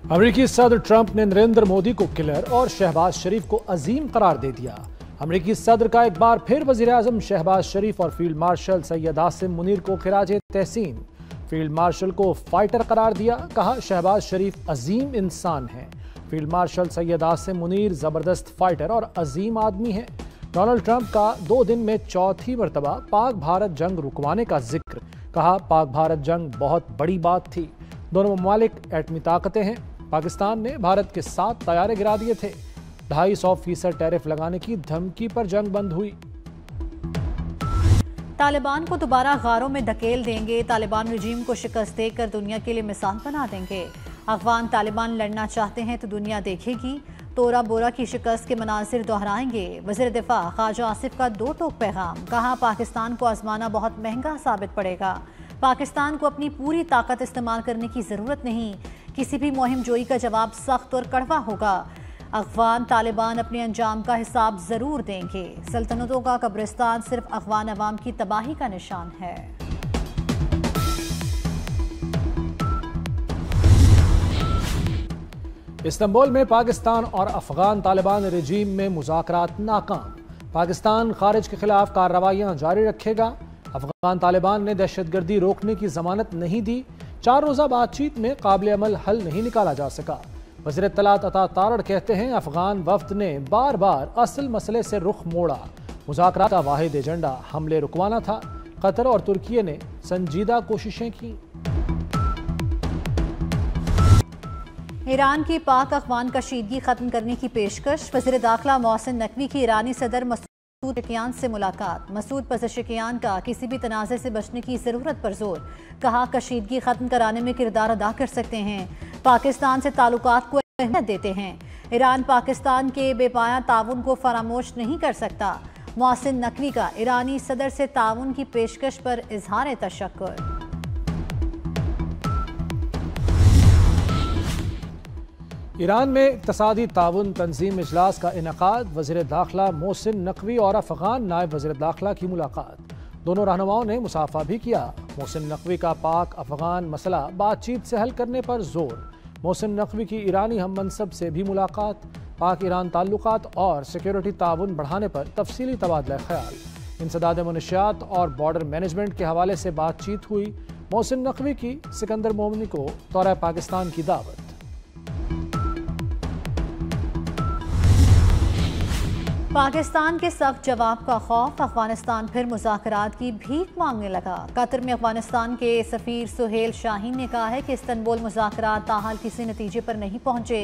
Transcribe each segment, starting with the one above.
अमेरिकी सदर ट्रंप ने नरेंद्र मोदी को किलर और शहबाज शरीफ को अजीम करार दे दिया। अमेरिकी सदर का एक बार फिर वजीर आजम शहबाज शरीफ और फील्ड मार्शल सैयद आसिम मुनीर को खिराजे तहसीन। फील्ड मार्शल को फाइटर करार दिया, कहा शहबाज शरीफ अजीम इंसान हैं। फील्ड मार्शल सैयद आसिम मुनीर जबरदस्त फाइटर और अजीम आदमी हैं। डोनाल्ड ट्रंप का 2 दिन में चौथी मरतबा पाक भारत जंग रुकवाने का जिक्र, कहा पाक भारत जंग बहुत बड़ी बात थी। दोनों ममालिक एटमी ताकतें हैं। पाकिस्तान ने भारत के 7 तैयारे गिरा दिए थे। 250% टैरिफ लगाने की धमकी पर जंग बंद हुई। तालिबान को दोबारा गारों में धकेल देंगे, तालिबान रजीम को शिकस्त देकर दुनिया के लिए मिसाल बना देंगे। अफगान तालिबान लड़ना चाहते हैं तो दुनिया देखेगी, तोरा बोरा की शिकस्त के मनासिर दोहराएंगे। वज़ीर दिफा ख्वाजा आसिफ का 2 टोक पैगाम, कहा पाकिस्तान को आजमाना बहुत महंगा साबित पड़ेगा। पाकिस्तान को अपनी पूरी ताकत इस्तेमाल करने की ज़रूरत नहीं, किसी भी मुहिम जोई का जवाब सख्त और कड़वा होगा। अफगान तालिबान अपने अंजाम का हिसाब ज़रूर देंगे। सल्तनतों का कब्रिस्तान सिर्फ अफगान अवाम की तबाही का निशान है। इस्तांबुल में पाकिस्तान और अफगान तालिबान रजीम में मुज़ाकरात नाकाम। पाकिस्तान खारिज के खिलाफ कार्रवाइयां जारी रखेगा। अफगान तालिबान ने दहशतगर्दी रोकने की जमानत नहीं दी। 4 रोज़ा बातचीत में काबिल अमल हल नहीं निकाला जा सका। वज़ीर इत्तलात अता तारड़ कहते हैं अफगान वफ्द ने बार बार असल मसले से रुख मोड़ा। मुज़ाकरात का वाहिद एजेंडा हमले रुकवाना था। कतर और तुर्की ने संजीदा कोशिशें की। ईरान की पाक अफगान कशीदगी खत्म करने की पेशकश। वज़ीर दाखिला मोहसिन नकवी की ईरानी सदर मसूद पज़ेशिकियान से मुलाकात। मसूद पज़ेशिकियान का किसी भी तनाज़े से बचने की ज़रूरत पर जोर, कहा कशीदगी खत्म कराने में किरदार अदा कर सकते हैं। पाकिस्तान से ताल्लुकात को अहमियत देते हैं। ईरान पाकिस्तान के बेपाया ताउन को फरामोश नहीं कर सकता। मोहसिन नकवी का ईरानी सदर से ताउन की पेशकश पर इजहार तशक्कुर। ईरान में इक़्तिसादी ताउन तंजीम इजलास का इनेकाद। वज़ीर दाखिला मोहसिन नकवी और अफगान नायब वज़ीर दाखिला की मुलाकात। दोनों रहनुमाओं ने मुसाफा भी किया। मोहसिन नकवी का पाक अफगान मसला बातचीत से हल करने पर जोर। मोहसिन नकवी की ईरानी हम मनसब से भी मुलाकात। पाक ईरान ताल्लुकात और सिक्योरिटी ताउन बढ़ाने पर तफसीली तबादला ख्याल। इंसदाद मनशियात और बॉर्डर मैनेजमेंट के हवाले से बातचीत हुई। मोहसिन नकवी की सिकंदर मोमनी को दौरा पाकिस्तान की दावत। पाकिस्तान के सख्त जवाब का खौफ, अफगानिस्तान फिर मुज़ाकरात की भीख मांगने लगा। कतर में अफगानिस्तान के सफ़ीर सुहेल शाहीन ने कहा है कि इस्तांबुल मुज़ाकरात ताहाल किसी नतीजे पर नहीं पहुंचे।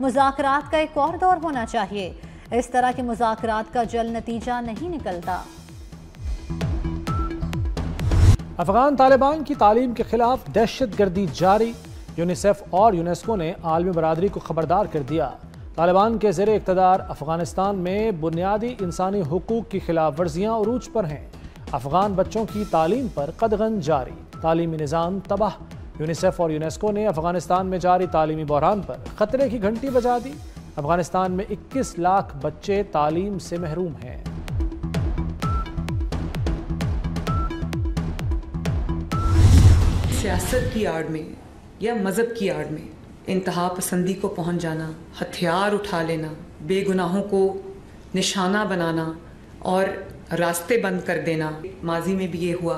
मुज़ाकरात का एक और दौर होना चाहिए। इस तरह के मुज़ाकरात का जल्द नतीजा नहीं निकलता। अफगान तालिबान की तालीम के खिलाफ दहशतगर्दी जारी। यूनिसेफ और यूनेस्को ने आलमी बरादरी को खबरदार कर दिया। तालिबान के ज़ेरे इक़्तिदार अफगानिस्तान में बुनियादी इंसानी हुकूक की खिलाफ वर्जियाँ उरूज पर हैं। अफगान बच्चों की तालीम पर कदगन जारी, तालीमी निज़ाम तबाह। यूनिसेफ और यूनेस्को ने अफगानिस्तान में जारी तालीमी बहरान पर खतरे की घंटी बजा दी। अफगानिस्तान में 21 लाख बच्चे तालीम से महरूम हैं। सियासत की आड़ में या मज़हब की आड़ में इंतहा पसंदी को पहुंच जाना, हथियार उठा लेना, बेगुनाहों को निशाना बनाना और रास्ते बंद कर देना। माजी में भी ये हुआ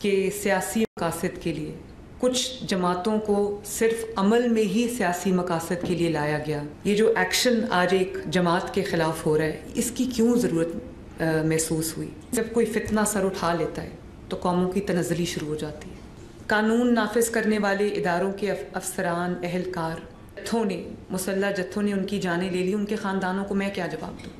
कि सियासी मकासद के लिए कुछ जमातों को सिर्फ अमल में ही सियासी मकासद के लिए लाया गया। ये जो एक्शन आज एक जमात के ख़िलाफ़ हो रहा है, इसकी क्यों ज़रूरत महसूस हुई? जब कोई फितना सर उठा लेता है तो कौमों की तनज़्ज़ुली शुरू हो जाती है। कानून नाफिज करने वाले इदारों के अफसरान, एहलकार, मुसल्लह जत्थों ने उनकी जानें ले ली। उनके ख़ानदानों को मैं क्या जवाब दूँ?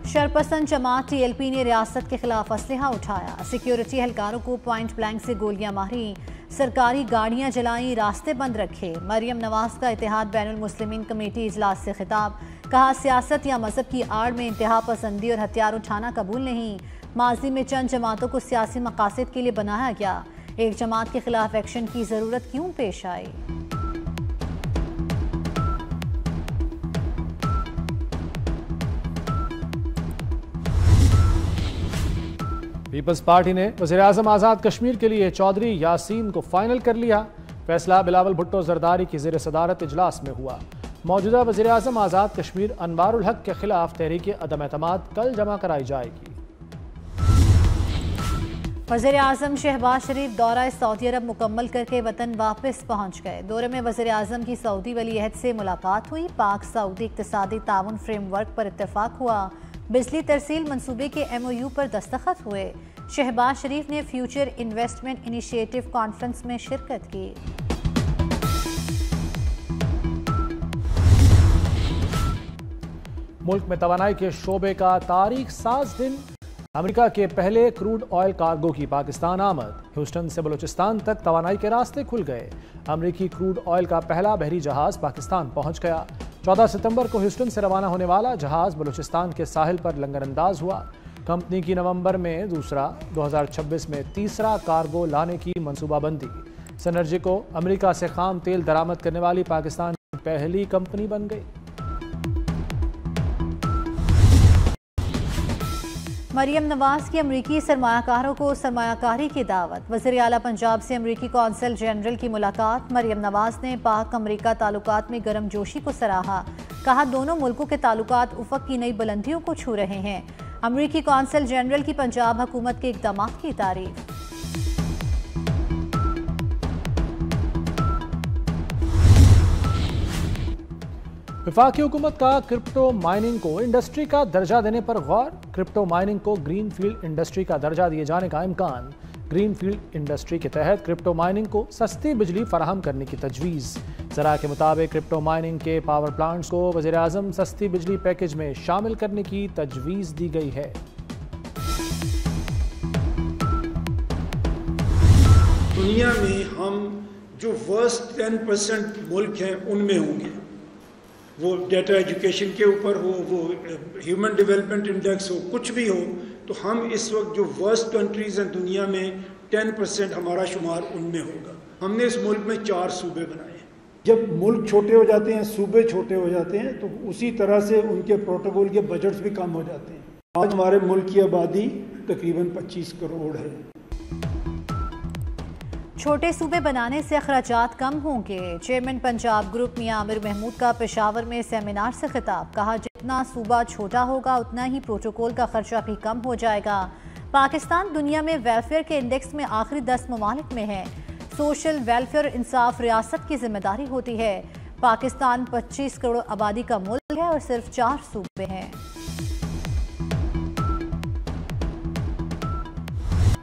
शरपसंद जमात TLP ने रियासत के खिलाफ असलहा उठाया। सिक्योरिटी एहलकारों को पॉइंट ब्लैंक से गोलियां मारी, सरकारी गाड़ियां जलाई, रास्ते बंद रखे। मरियम नवाज का इत्तेहाद बैनुल मुस्लिमीन कमेटी इजलास से खिताब, कहा सियासत या मजहब की आड़ में इंतहा पसंदी और हथियार उठाना कबूल नहीं। माजी में चंद जमातों को सियासी मकासद के लिए बनाया गया। एक जमात के खिलाफ एक्शन की जरूरत क्यों पेश आई? पीपल्स पार्टी ने वज़ीर आज़म आज़ाद कश्मीर के लिए चौधरी यासीन को फाइनल कर लिया। फैसला बिलावल भुट्टो जरदारी की ज़ेर सदारत इजलास में हुआ। मौजूदा वज़ीर आज़म आज़ाद कश्मीर अनवारुल हक के खिलाफ तहरीक अदम एतमाद कल जमा कराई जाएगी। वज़ीर आज़म शहबाज शरीफ दौरा सऊदी अरब मुकम्मल करके वतन वापस पहुँच गए। दौरे में वज़ीर आज़म की सऊदी वली अहद से मुलाकात हुई। पाक सऊदी इक़्तिसादी ताउन फ्रेमवर्क पर इत्तफाक हुआ। बिजली तरसील मनसूबे के MOU पर दस्तखत हुए। शहबाज शरीफ ने फ्यूचर इन्वेस्टमेंट इनिशिएटिव कॉन्फ्रेंस में शिरकत की। मुल्क में तवानाई के शोबे का तारीख साज दिन। अमेरिका के पहले क्रूड ऑयल कार्गो की पाकिस्तान आमद। ह्यूस्टन से बलूचिस्तान तक तवानाई के रास्ते खुल गए। अमेरिकी क्रूड ऑयल का पहला बहरी जहाज पाकिस्तान पहुंच गया। 14 सितंबर को ह्यूस्टन से रवाना होने वाला जहाज बलूचिस्तान के साहिल पर लंगरअंदाज हुआ। कंपनी की नवंबर में दूसरा, 2026 में तीसरा कार्गो लाने की मनसूबाबंदी। सनर्जी को अमेरिका से खाम तेल दरामद करने वाली पाकिस्तान की पहली कंपनी बन गई। मरियम नवाज की अमरीकी सरमायाकारों को सरमायाकारी की दावत। वज़ीर आला पंजाब से अमरीकी कौंसल जनरल की मुलाकात। मरियम नवाज ने पाक अमरीका ताल्लुकात में गर्मजोशी को सराहा। कहा दोनों मुल्कों के ताल्लुकात उफ़क़ की नई बुलंदियों को छू रहे हैं। अमरीकी कौंसल जनरल की पंजाब हुकूमत के इक़दामात की तारीफ। वफाकी हुकूमत का क्रिप्टो माइनिंग को इंडस्ट्री का दर्जा देने पर गौर। क्रिप्टो माइनिंग को ग्रीन फील्ड इंडस्ट्री का दर्जा दिए जाने का इम्कान। ग्रीन फील्ड इंडस्ट्री के तहत क्रिप्टो माइनिंग को सस्ती बिजली फराहम करने की तजवीज़। ज़रा के मुताबिक क्रिप्टो माइनिंग के पावर प्लांट्स को वज़ीर आज़म सस्ती बिजली पैकेज में शामिल करने की तजवीज़ दी गई है। दुनिया में हम जो वर्स्ट 10% मुल्क हैं उनमें होंगे। वो डेटा एजुकेशन के ऊपर हो, वो ह्यूमन डेवलपमेंट इंडेक्स हो, कुछ भी हो, तो हम इस वक्त जो वर्स्ट कंट्रीज़ हैं दुनिया में 10% हमारा शुमार उनमें होगा। हमने इस मुल्क में 4 सूबे बनाए हैं। जब मुल्क छोटे हो जाते हैं, सूबे छोटे हो जाते हैं, तो उसी तरह से उनके प्रोटोकॉल के बजट्स भी कम हो जाते हैं। आज हमारे मुल्क की आबादी तकरीबन 25 करोड़ है। छोटे सूबे बनाने से अखराजात कम होंगे। चेयरमैन पंजाब ग्रुप मियां आमिर महमूद का पेशावर में सेमिनार से खिताब। कहा जितना सूबा छोटा होगा उतना ही प्रोटोकॉल का खर्चा भी कम हो जाएगा। पाकिस्तान दुनिया में वेलफेयर के इंडेक्स में आखिरी 10 ममालिक में है। सोशल वेलफेयर और इंसाफ रियासत की जिम्मेदारी होती है। पाकिस्तान 25 करोड़ आबादी का मुल्क है और सिर्फ 4 सूबे हैं।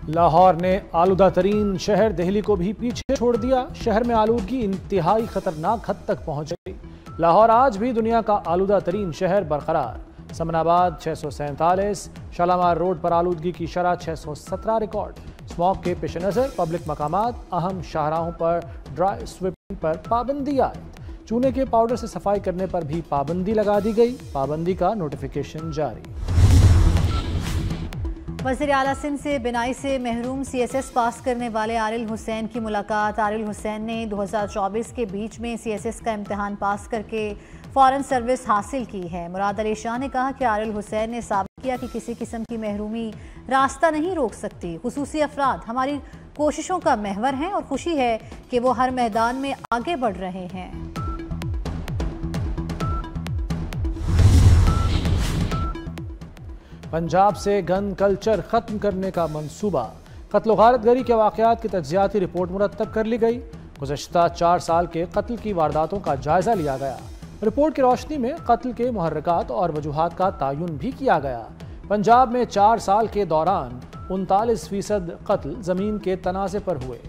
लाहौर ने आलूदा तरीन शहर दिल्ली को भी पीछे छोड़ दिया। शहर में आलूदगी इंतहाई खतरनाक हद तक पहुंच गई। लाहौर आज भी दुनिया का आलूदा तरीन शहर बरकरार। समनाबाद 647, शालामार रोड पर आलूदगी की शरह 617 रिकॉर्ड। स्मॉग के पेश नज़र पब्लिक मकामात, अहम शाहराहों पर ड्राई स्वीपिंग पर पाबंदी आयद। चूने के पाउडर से सफाई करने पर भी पाबंदी लगा दी गई। पाबंदी का नोटिफिकेशन जारी। वज़ीर आला सिंध से बिनाई से महरूम CSS पास करने वाले आरिल हुसैन की मुलाकात। आरिल हुसैन ने 2024 के बीच में CSS का इम्तिहान पास करके फ़ौरन सर्विस हासिल की है। मुराद अली शाह ने कहा कि आरिल हुसैन ने साबित किया कि किसी किस्म की महरूमी रास्ता नहीं रोक सकती। खुसूसी अफराद हमारी कोशिशों का महवर हैं और खुशी है कि वो हर मैदान में आगे बढ़ रहे हैं। पंजाब से गन कल्चर खत्म करने का मंसूबा। कत्ल गारतगरी के वाक़यात की तज्ज़ियाती रिपोर्ट मुरतब कर ली गई। गुज़श्ता 4 साल के कत्ल की वारदातों का जायज़ा लिया गया। रिपोर्ट की रोशनी में कत्ल के मुहर्रिकात और वजूहात का तयन भी किया गया। पंजाब में 4 साल के दौरान 39% कत्ल ज़मीन के तनाज़े पर हुए।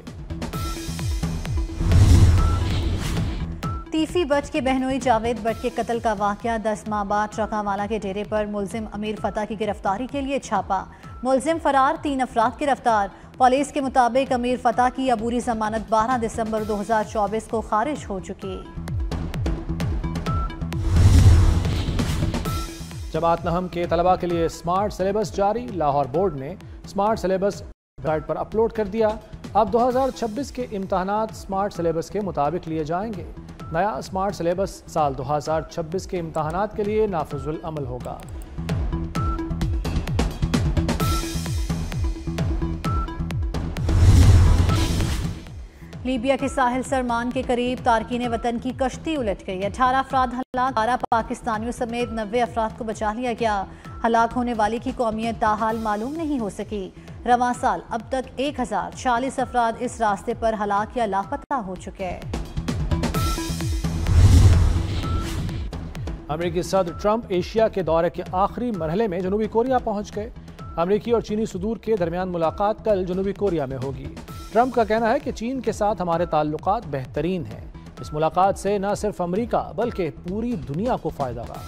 तीफी बट के बहनोई जावेद बट के कत्ल का वाक़या 10 माह बाद ट्रकावाला के डेरे पर मुलजिम अमीर फतह की गिरफ्तारी के लिए छापा। मुलजिम फरार, 3 अफराद गिरफ्तार। पुलिस के मुताबिक अमीर फतह की अबूरी जमानत 12 दिसंबर 2024 को खारिज हो चुकी। जमात नहम के तलबा के लिए स्मार्ट सिलेबस जारी। लाहौर बोर्ड ने स्मार्ट सिलेबस वेबसाइट पर अपलोड कर दिया। अब 2026 के इम्तहानात स्मार्ट सिलेबस के मुताबिक लिए जाएंगे। नया स्मार्ट सिलेबस साल 2026 के इम्तहानात के लिए नाफिजुल अमल होगा। लीबिया के साहिल सरमान के करीब तारकीन वतन की कश्ती उलट गई। 18 अफराद हलाक, 12 पाकिस्तानियों समेत 90 अफराद को बचा लिया गया। हलाक होने वाली की कौमियत ताहाल मालूम नहीं हो सकी। रवां साल अब तक 1040 अफराद इस रास्ते पर हलाक या लापता हो चुके हैं। अमेरिकी सदर ट्रंप एशिया के दौरे के आखिरी मरहले में जनूबी कोरिया पहुंच गए। अमेरिकी और चीनी सदूर के दरमियान मुलाकात कल जनूबी कोरिया में होगी। ट्रंप का कहना है कि चीन के साथ हमारे ताल्लुकात बेहतरीन हैं। इस मुलाकात से न सिर्फ अमेरिका बल्कि पूरी दुनिया को फायदा होगा।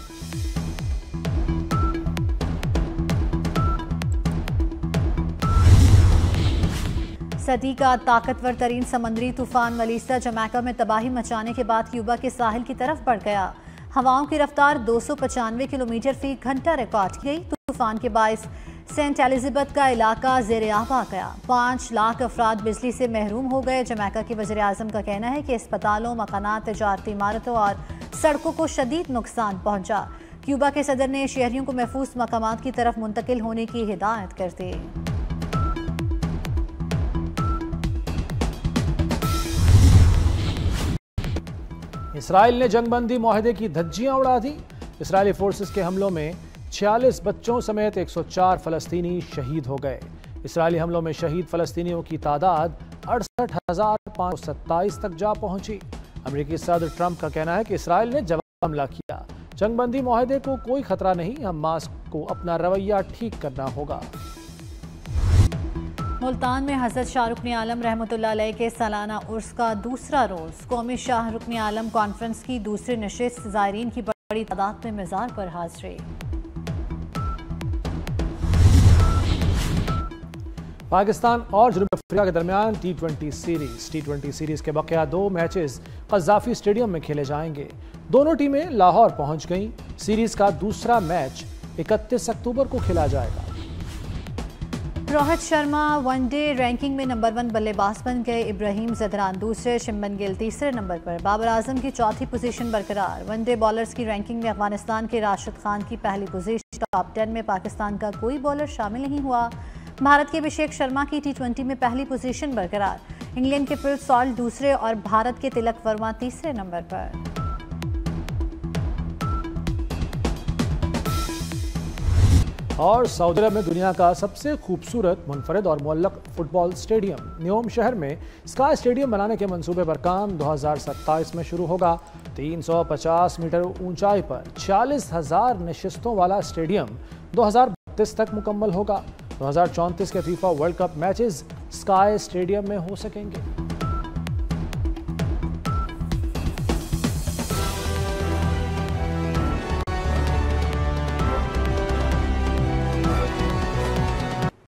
सदी का ताकतवर तरीन समुद्री तूफान मलीसा जमैका में तबाही मचाने के बाद क्यूबा के साहिल की तरफ बढ़ गया। हवाओं की रफ्तार 295 किलोमीटर फी घंटा रिकॉर्ड की गई। तूफान के बायस सेंट एलिजाबेथ का इलाका ज़ेर-ए-आब आ गया। 5 लाख अफराद बिजली से महरूम हो गए। जमैका के वज़ीर आज़म का कहना है कि अस्पतालों, मकानात, तिजारती इमारतों और सड़कों को शदीद नुकसान पहुंचा। क्यूबा के सदर ने शहरियों को महफूज मकामात की तरफ मुंतकिल होने की हिदायत कर दी। इसराइल ने जंगबंदी मुआहदे की धज्जियां उड़ा दी। इसराइली फोर्सेस के हमलों में 46 बच्चों समेत 104 फलस्तीनी शहीद हो गए। इसराइली हमलों में शहीद फलस्तीनियों की तादाद 68,527 तक जा पहुंची। अमेरिकी सदर ट्रंप का कहना है कि इसराइल ने जवाब हमला किया। जंगबंदी मुआहदे को कोई खतरा नहीं, हमास को अपना रवैया ठीक करना होगा। मुल्तान में हज़रत शाह रुकन आलम रहमतुल्लाह अलैह के सालाना उर्स का दूसरा रोज़। कौमी शाह रुकन आलम कॉन्फ्रेंस की दूसरी नशिस्त ज़ायरीन की बड़ी तादाद में मज़ार पर हाज़िरी। पाकिस्तान और जनूबी अफ्रीका के दरमियान टी20 सीरीज के बकिया 2 मैचेस क़ज़ाफ़ी स्टेडियम में खेले जाएंगे। दोनों टीमें लाहौर पहुंच गईं। सीरीज का दूसरा मैच 31 अक्टूबर को खेला जाएगा। रोहित शर्मा वनडे रैंकिंग में नंबर 1 बल्लेबाज बन गए। इब्राहिम ज़दरान दूसरे, शिमन गिल तीसरे नंबर पर। बाबर आजम की चौथी पोजीशन बरकरार। वनडे बॉलर्स की रैंकिंग में अफगानिस्तान के राशिद खान की पहली पोजीशन। टॉप 10 में पाकिस्तान का कोई बॉलर शामिल नहीं हुआ। भारत के अभिषेक शर्मा की टी20 में पहली पोजीशन बरकरार। इंग्लैंड के फिल सॉल्ट दूसरे और भारत के तिलक वर्मा तीसरे नंबर पर। और सऊदी अरब में दुनिया का सबसे खूबसूरत, मुनफरद और मुअल्लक फुटबॉल स्टेडियम न्योम शहर में स्काई स्टेडियम बनाने के मंसूबे पर काम 2027 में शुरू होगा। 350 मीटर ऊंचाई पर 40,000 नशिस्तों वाला स्टेडियम 2032 तक मुकम्मल होगा। 2034 के FIFA world cup matches sky stadium में हो सकेंगे।